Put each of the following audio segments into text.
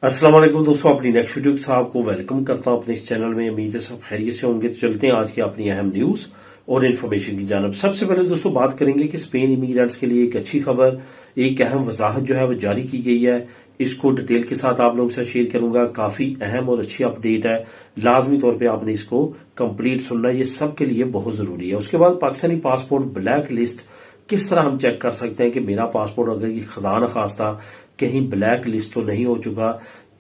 अस्सलाम वालेकुम दोस्तों, अपनी नेक्स्ट वीडियो के साथ आपको वेलकम करता हूं अपने इस चैनल में। उम्मीद है सब खैरियत से होंगे। तो चलते हैं आज की अपनी अहम न्यूज और इन्फॉर्मेशन की जानब। सबसे पहले दोस्तों बात करेंगे कि स्पेन इमिग्रेंट्स के लिए एक अच्छी खबर, एक अहम वजाहत जो है वो जारी की गई है। इसको डिटेल के साथ आप लोगों से शेयर करूंगा। काफी अहम और अच्छी अपडेट है, लाजमी तौर पर आपने इसको कंप्लीट सुनना है, ये सबके लिए बहुत जरूरी है। उसके बाद पाकिस्तानी पासपोर्ट ब्लैक लिस्ट किस तरह हम चेक कर सकते हैं कि मेरा पासपोर्ट अगर ये खुदा न खास्ता कहीं ब्लैक लिस्ट तो नहीं हो चुका,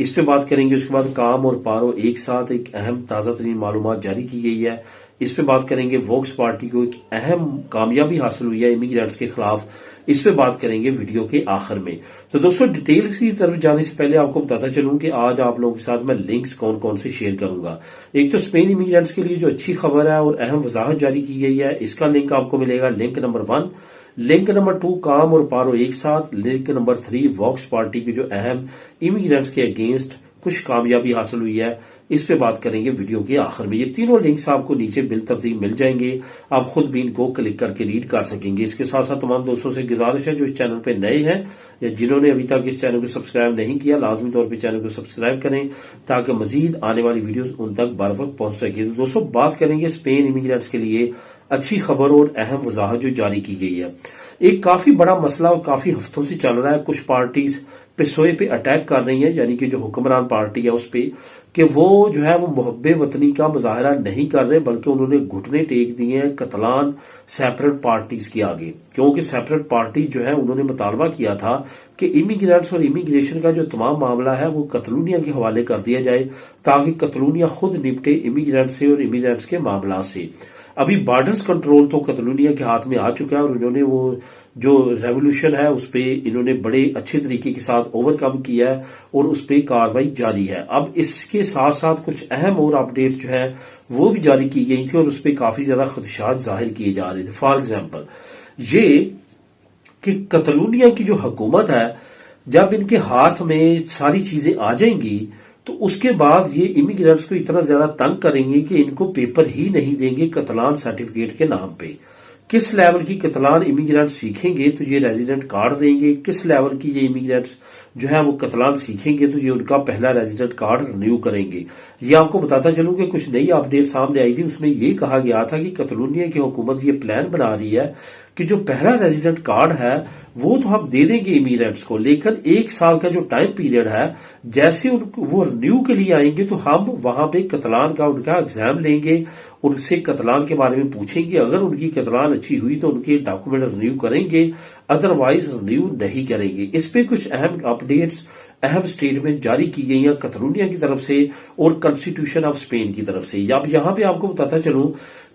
इस पे बात करेंगे। उसके बाद काम और पारो एक साथ एक अहम ताजा तरीन मालूमात जारी की गई है, इस पे बात करेंगे। वोक्स पार्टी को एक अहम कामयाबी हासिल हुई है इमिग्रेंट्स के खिलाफ, इस पे बात करेंगे वीडियो के आखिर में। तो दोस्तों डिटेल्स की तरफ जाने से पहले आपको बताता चलूं कि आज आप लोगों के साथ मैं लिंक्स कौन कौन से शेयर करूंगा। एक तो स्पेन इमिग्रेंट्स के लिए जो अच्छी खबर है और अहम वजाहत जारी की गई है, इसका लिंक आपको मिलेगा। लिंक नंबर 1, लिंक नंबर 2 काम और पारो एक साथ, लिंक नंबर 3 वॉक्स पार्टी की जो अहम इमिग्रेंट्स के अगेंस्ट कुछ कामयाबी हासिल हुई है, इस पे बात करेंगे वीडियो के आखिर में। ये तीनों लिंक्स आपको नीचे बिलतरतीब मिल जाएंगे, आप खुद भी इनको क्लिक करके रीड कर सकेंगे। इसके साथ साथ तमाम दोस्तों से गुजारिश है जो इस चैनल पे नए हैं या जिन्होंने अभी तक इस चैनल को सब्सक्राइब नहीं किया, लाजमी तौर पर चैनल को सब्सक्राइब करें ताकि मजीद आने वाली वीडियोस उन तक बर वक्त पहुंच सके। तो दोस्तों बात करेंगे स्पेन इमिग्रेंट्स के लिए अच्छी खबर और अहम वजाहत जो जारी की गई है। एक काफी बड़ा मसला और काफी हफ्तों से चल रहा है, कुछ पार्टीज पिसोए पे अटैक कर रही है, यानी कि जो हुक्मरान पार्टी है उस पे कि वो जो है वो मुहब्बे वतनी का मुजाहरा नहीं कर रहे, बल्कि उन्होंने घुटने टेक दिए हैं कतलान सेपरेट पार्टीज के आगे। क्योंकि सेपरेट पार्टी जो है उन्होंने मुतालबा किया था कि इमिग्रेंट्स और इमिग्रेशन का जो तमाम मामला है वो कतलूनिया के हवाले कर दिया जाए, ताकि कतलूनिया खुद निपटे इमिग्रेंट्स से और इमिग्रेंट्स के मामला से। अभी बॉर्डर्स कंट्रोल तो कतलूनिया के हाथ में आ चुका है और इन्होंने वो जो रेवोल्यूशन है उस पे इन्होंने बड़े अच्छे तरीके के साथ ओवरकम किया है और उस पे कार्रवाई जारी है। अब इसके साथ साथ कुछ अहम और अपडेट जो है वो भी जारी की गई थी और उस पर काफी ज्यादा खदशात जाहिर किए जा रहे थे। फॉर एग्जाम्पल ये कि कतलूनिया की जो हुकूमत है, जब इनके हाथ में सारी चीजें आ जाएंगी तो उसके बाद ये इमिग्रेंट्स को इतना ज्यादा तंग करेंगे कि इनको पेपर ही नहीं देंगे कतलान सर्टिफिकेट के नाम पे। किस लेवल की कतलान इमिग्रेंट सीखेंगे तो ये रेजिडेंट कार्ड देंगे, किस लेवल की ये इमिग्रेंट्स जो है वो कतलान सीखेंगे तो ये उनका पहला रेजिडेंट कार्ड रिन्यू करेंगे। ये आपको बताता चलूं कि कुछ नई अपडेट सामने आई थी, उसमें ये कहा गया था कि कतलूनिया की हुकूमत ये प्लान बना रही है कि जो पहला रेजिडेंट कार्ड है वो तो हम दे देंगे इमिग्रेंट्स को, लेकिन 1 साल का जो टाइम पीरियड है जैसे वो रिन्यू के लिए आएंगे तो हम वहां पे कतलान का उनका एग्जाम लेंगे, उनसे कतलान के बारे में पूछेंगे। अगर उनकी कतलान अच्छी हुई तो उनके डॉक्यूमेंट रिन्यू करेंगे, अदरवाइज रिन्यू नहीं करेंगे। इस पे कुछ अहम अपडेट्स, अहम स्टेटमेंट जारी की गई है कतलूनिया की तरफ से और कॉन्स्टिट्यूशन ऑफ स्पेन की तरफ से। अब यहां पे आपको बताता चलूं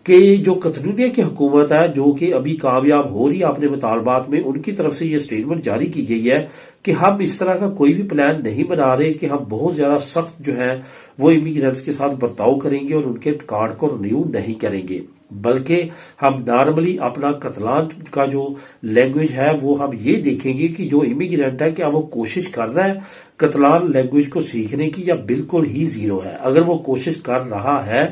कि जो कतलूनिया की हुकूमत है जो कि अभी कामयाब हो रही है अपने मुतालबात में, उनकी तरफ से ये स्टेटमेंट जारी की गई है कि हम इस तरह का कोई भी प्लान नहीं बना रहे कि हम बहुत ज्यादा सख्त जो है वो इमिग्रेंट्स के साथ बर्ताव करेंगे और उनके कार्ड को रिन्यू नहीं करेंगे, बल्कि हम नॉर्मली अपना कतलान का जो लैंग्वेज है वो हम ये देखेंगे कि जो इमिग्रेंट है क्या वो कोशिश कर रहा है कतलान लैंग्वेज को सीखने की या बिल्कुल ही जीरो है। अगर वो कोशिश कर रहा है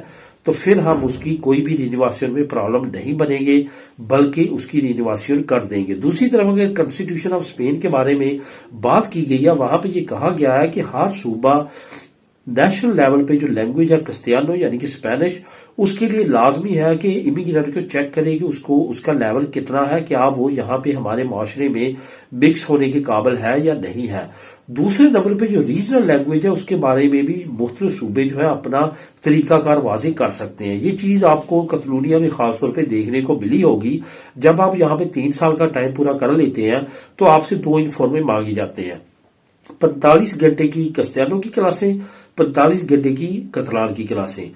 तो फिर हम उसकी कोई भी रिन्यूएशन में प्रॉब्लम नहीं बनेंगे, बल्कि उसकी रिन्यूएशन कर देंगे। दूसरी तरफ अगर कॉन्स्टिट्यूशन ऑफ स्पेन के बारे में बात की गई है, वहां पे ये कहा गया है कि हर सूबा नेशनल लेवल पे जो लैंग्वेज है कस्तियानो यानी कि स्पेनिश, उसके लिए लाजमी है कि इमिग्रेंट को चेक करे कि उसको उसका लेवल कितना है, क्या वो यहाँ पे हमारे माशरे में मिक्स होने के काबिल है या नहीं है। दूसरे नंबर पे जो रीजनल लैंग्वेज है उसके बारे में भी मुख्तलिफ सूबे जो है अपना तरीकाकार वाजे कर सकते हैं। ये चीज आपको कतलूनिया में खासतौर पर देखने को मिली होगी। जब आप यहाँ पे 3 साल का टाइम पूरा कर लेते हैं तो आपसे 2 इन्फॉर्मे मांगे जाते हैं, 45 घंटे की कस्तियानो की क्लासें, 45 घंटे की कतलान की क्लासें।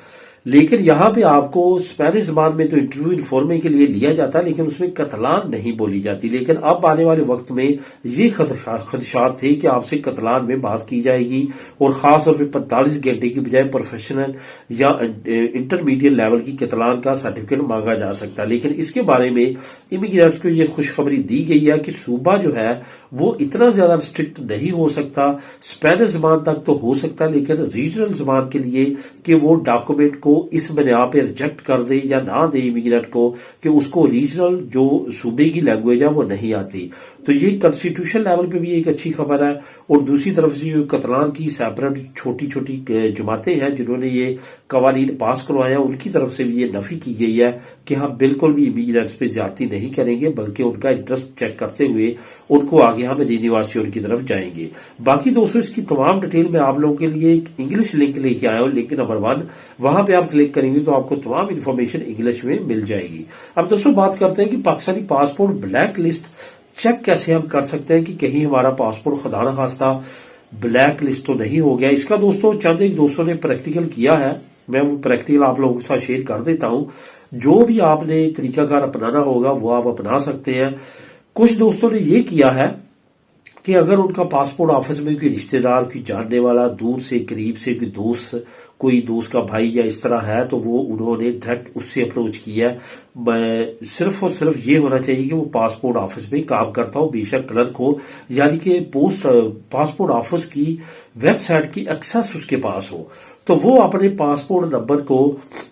लेकिन यहाँ पे आपको स्पेनिश जबान में तो इंटरव्यू इन्फॉर्मे के लिए लिया जाता है, लेकिन उसमें कतलान नहीं बोली जाती। लेकिन अब आने वाले वक्त में ये खदशात थे कि आपसे कतलान में बात की जाएगी और खास तौर पे 45 घंटे की बजाय प्रोफेशनल या इंटरमीडिएट लेवल की कतलान का सर्टिफिकेट मांगा जा सकता है। लेकिन इसके बारे में इमिग्रेंट्स को ये खुशखबरी दी गई है कि सूबा जो है वो इतना ज्यादा स्ट्रिक्ट नहीं हो सकता, स्पेनिश जबान तक तो हो सकता है, लेकिन रीजनल जबान के लिए कि वो डॉक्यूमेंट को کو اس بنا پہ ریجیکٹ کر دے یا نہ دے امیگرینٹ کو کہ اس کو ریجنل جو صوبے کی لینگویج ہے وہ نہیں آتی. تو یہ کنسٹیٹیوشن لیول پہ بھی ایک اچھی خبر ہے. اور دوسری طرف سے جو کتلان کی سیپریٹ چھوٹی چھوٹی جماعتیں ہیں جنہوں نے یہ قوانین پاس کروایا، ان کی طرف سے بھی یہ نفی کی گئی ہے کہ ہم بالکل بھی امیگرینٹس پہ زیادتی نہیں کریں گے، بلکہ ان کا انٹرسٹ چیک کرتے ہوئے ان کو آگے ہم رینیواسیون کی طرف جائیں گے. باقی دوستوں اس کی تمام ڈیٹیل میں آپ لوگوں کے لیے ایک انگلش لنک لے کے آیا ہوں، لنک نمبر 1. وہاں پہ آپ کلک کریں گے تو آپ کو تمام انفارمیشن انگلش میں مل جائے گی. اب دوستوں بات کرتے ہیں کہ Pakistani passport black list check کیسے ہم کر سکتے ہیں کہ کہیں ہمارا پاسپورٹ خدا نخواستہ بلیک لسٹ تو نہیں ہو گیا. اس کا دوستوں چند ایک دوستوں نے پریکٹیکل کیا ہے، میں وہ پریکٹیکل آپ لوگوں کے ساتھ شیئر کر دیتا ہوں. جو بھی آپ نے طریقہ کار اپنانا ہوگا وہ آپ اپنا سکتے ہیں. کچھ دوستوں نے یہ کیا ہے کہ اگر ان کا پاسپورٹ آفس میں کوئی رشتہ دار، کوئی جاننے والا، دور سے قریب سے کوئی دوست، کوئی دوست کا بھائی یا اس طرح ہے، تو وہ انہوں نے ڈائریکٹ اس سے اپروچ کیا. صرف اور صرف یہ ہونا چاہیے کہ وہ پاسپورٹ آفس میں کام کرتا ہو، بے شک کلرک ہو، یعنی کہ پاسپورٹ آفس کی ویب سائٹ کی ایکسس اس کے پاس ہو. تو وہ اپنے پاسپورٹ نمبر کو،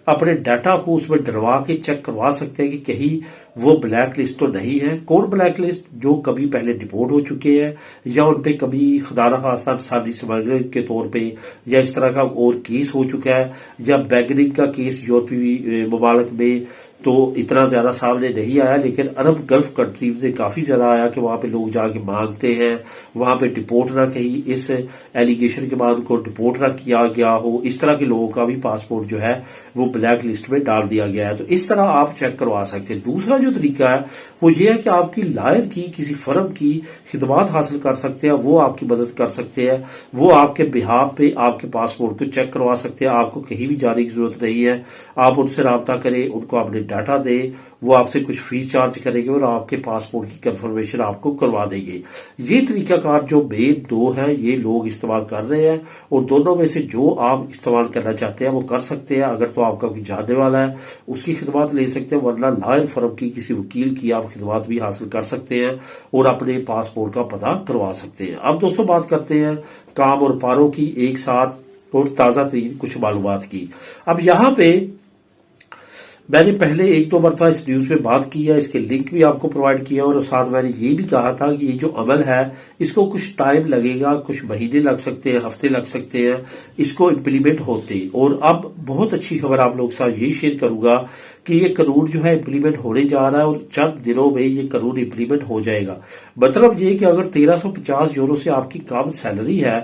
اپنے ڈیٹا کو اس میں ڈلوا کے چیک کروا سکتے ہیں کہ کہیں وہ بلیک لسٹ تو نہیں ہے. کون بلیک لسٹ؟ جو کبھی پہلے ڈپورٹ ہو چکے ہیں یا ان پہ کبھی خدا نخواستہ انسانی سمگلنگ کے طور پہ یا اس طرح کا اور کیس ہو چکا ہے، یا بیگننگ کا کیس یورپی ممالک میں تو اتنا زیادہ سامنے نہیں آیا، لیکن عرب گلف کنٹریز میں کافی زیادہ آیا کہ وہاں پہ لوگ جا کے مانگتے ہیں، وہاں پہ ڈپورٹ نہ کہیں اس ایلیگیشن کے بعد ان کو ڈپورٹ نہ کیا گیا ہو. اس طرح کے لوگوں کا بھی پاسپورٹ جو ہے وہ بلیک لسٹ میں ڈال دیا گیا ہے. تو اس طرح آپ چیک کروا سکتے ہیں. دوسرا جو طریقہ ہے وہ یہ ہے کہ آپ کی لائر کی کسی فرم کی خدمات حاصل کر سکتے ہیں، وہ آپ کی مدد کر سکتے ہیں، وہ آپ کے بہاف پہ آپ کے پاسپورٹ کو چیک کروا سکتے ہیں. آپ کو کہیں بھی جانے کی ضرورت نہیں ہے. آپ ان سے رابطہ کریں، ان کو اپنے ڈیٹا دیں، وہ آپ سے کچھ فیس چارج کریں گے اور آپ کے پاسپورٹ کی کنفرمیشن آپ کو کروا دیں گے. یہ طریقہ کار جو مین 2 ہیں یہ لوگ استعمال کر رہے ہیں، اور دونوں میں سے جو آپ استعمال کرنا چاہتے ہیں وہ کر سکتے ہیں. اگر تو آپ کا کوئی جاننے والا ہے اس کی خدمات لے سکتے ہیں، ورنہ لائر فرم کی کسی وکیل کی آپ خدمات بھی حاصل کر سکتے ہیں اور اپنے پاسپورٹ کا پتہ کروا سکتے ہیں. اب دوستوں بات کرتے ہیں کام اور پاروں کی ایک ساتھ اور تازہ ترین کچھ معلومات کی. اب یہاں پہ میں نے پہلے 1-2 مرتبہ اس نیوز پہ بات کی ہے، اس کے لنک بھی آپ کو پرووائڈ کیا، اور ساتھ میں نے یہ بھی کہا تھا کہ یہ جو عمل ہے اس کو کچھ ٹائم لگے گا، کچھ مہینے لگ سکتے ہیں، ہفتے لگ سکتے ہیں اس کو امپلیمنٹ ہوتے. اور اب بہت اچھی خبر آپ لوگ ساتھ یہی شیئر کروں گا کہ یہ قانون جو ہے امپلیمنٹ ہونے جا رہا ہے، اور چند دنوں میں یہ قانون امپلیمنٹ ہو جائے گا. مطلب یہ کہ اگر 1350 یورو سے آپ کی کم سیلری ہے،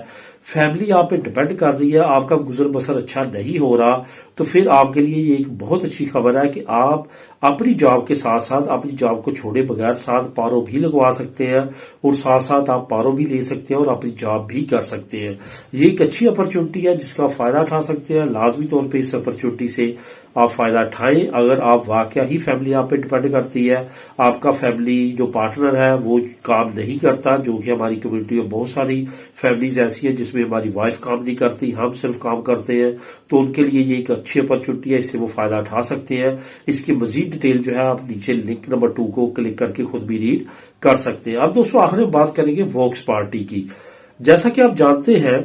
فیملی آپ پہ ڈپینڈ کر رہی ہے، آپ کا گزر بسر اچھا نہیں ہو رہا، تو پھر آپ کے لیے یہ ایک بہت اچھی خبر ہے کہ آپ اپنی جاب کے ساتھ ساتھ اپنی جاب کو چھوڑے بغیر ساتھ پارو بھی لگوا سکتے ہیں، اور ساتھ ساتھ آپ پارو بھی لے سکتے ہیں اور اپنی جاب بھی کر سکتے ہیں. یہ ایک اچھی اپرچونٹی ہے جس کا فائدہ اٹھا سکتے ہیں. لازمی طور پہ اس اپرچونٹی سے آپ فائدہ اٹھائیں. اگر آپ واقعہ ہی فیملی آپ پہ ڈپینڈ کرتی ہے، آپ کا فیملی جو پارٹنر ہے وہ کام نہیں کرتا، جو کہ ہماری کمیونٹی میں بہت ساری فیملیز ایسی ہیں جس میں ہماری وائف کام نہیں کرتی، ہم صرف کام کرتے ہیں، تو ان کے لیے یہ ایک اچھی اپرچونٹی ہے، اس سے وہ فائدہ اٹھا سکتے ہیں. اس کی مزید ڈیٹیل جو ہے آپ نیچے لنک نمبر 2 کو کلک کر کے خود بھی ریڈ کر سکتے ہیں. اب دوستوں آخر میں بات کریں گے ووکس پارٹی کی. جیسا کہ آپ جانتے ہیں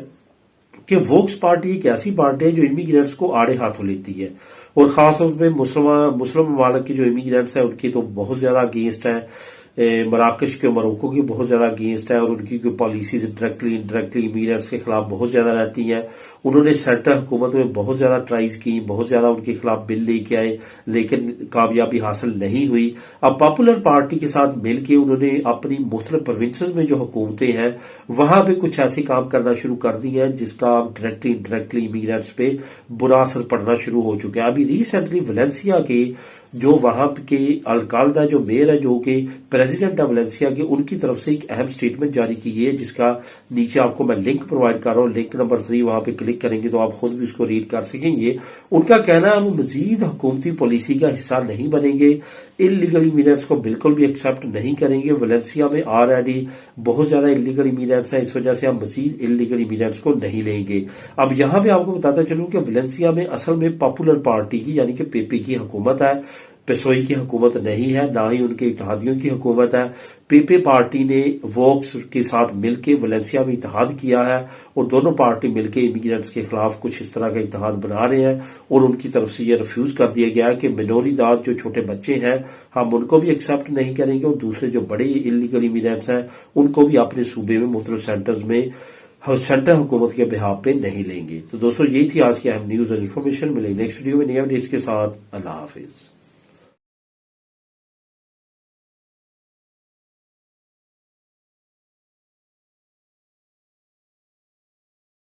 کہ ووکس پارٹی ایک ایسی پارٹی ہے جو امیگرینٹس کو آڑے ہاتھوں لیتی ہے، اور خاص طور پہ مسلم ممالک کے جو امیگرینٹس ہیں ان کی تو بہت زیادہ اگینسٹ ہیں. مراکش کے مروکو کی بہت زیادہ اگینسٹ ہے، اور ان کی پالیسیز ڈائریکٹلی انڈائریکٹلی امیگرینٹس کے خلاف بہت زیادہ رہتی ہیں. انہوں نے سینٹرل حکومت میں بہت زیادہ ٹرائز کی، بہت زیادہ ان کے خلاف بل لے کے آئے، لیکن کامیابی حاصل نہیں ہوئی. اب پاپولر پارٹی کے ساتھ مل کے انہوں نے اپنی مختلف پروونسز میں جو حکومتیں ہیں وہاں پہ کچھ ایسے کام کرنا شروع کر دی ہے جس کا ڈائریکٹلی انڈائریکٹلی امیگرینٹس پہ برا اثر پڑنا شروع ہو چکا ہے. ابھی ریسنٹلی ویلنسیا کے جو وہاں کے الکالدہ جو میئر ہے، جو کہ پریزیڈنٹ ہے ویلنسیا کے، ان کی طرف سے ایک اہم سٹیٹمنٹ جاری کی گئی ہے جس کا نیچے آپ کو میں لنک پرووائڈ کر رہا ہوں، لنک نمبر 3. وہاں پہ کلک کریں گے تو آپ خود بھی اس کو ریڈ کر سکیں گے. ان کا کہنا ہے وہ مزید حکومتی پالیسی کا حصہ نہیں بنیں گے، انلیگل امیگرینٹس کو بالکل بھی ایکسیپٹ نہیں کریں گے. ویلنسیا میں آلریڈی بہت زیادہ انلیگل امیگرینٹس ہیں، اس وجہ سے ہم مزید انلیگل امیگرینٹس کو نہیں لیں گے. اب یہاں پہ آپ کو بتاتا چلوں کہ ویلنسیا میں اصل میں پاپولر پارٹی کی یعنی کہ پی پی کی حکومت ہے. पेसोई की हुकूमत नहीं है, ना ही उनके इत्तेहादियों की हुकूमत है। पीपे पार्टी ने वोक्स के साथ मिलकर वलेंसिया में इत्तेहाद किया है और दोनों पार्टी मिलकर इमिग्रेंट्स के खिलाफ कुछ इस तरह का इत्तेहाद बना रहे हैं और उनकी तरफ से ये रिफ्यूज कर दिया गया है कि मिनोरिदाद जो छोटे बच्चे हैं हम उनको भी एक्सेप्ट नहीं करेंगे और दूसरे जो बड़े इलीगल इमिग्रेंट्स हैं उनको भी अपने सूबे में मुख्तलिफ सेंटर्स में सेंटर हुकूमत के बिहाफ पे नहीं लेंगे। तो दोस्तों यही थी आज की अहम न्यूज और इन्फॉर्मेशन। मिलेंगे नेक्स्ट वीडियो में नए अपडेट्स के साथ। अल्लाह हाफिज।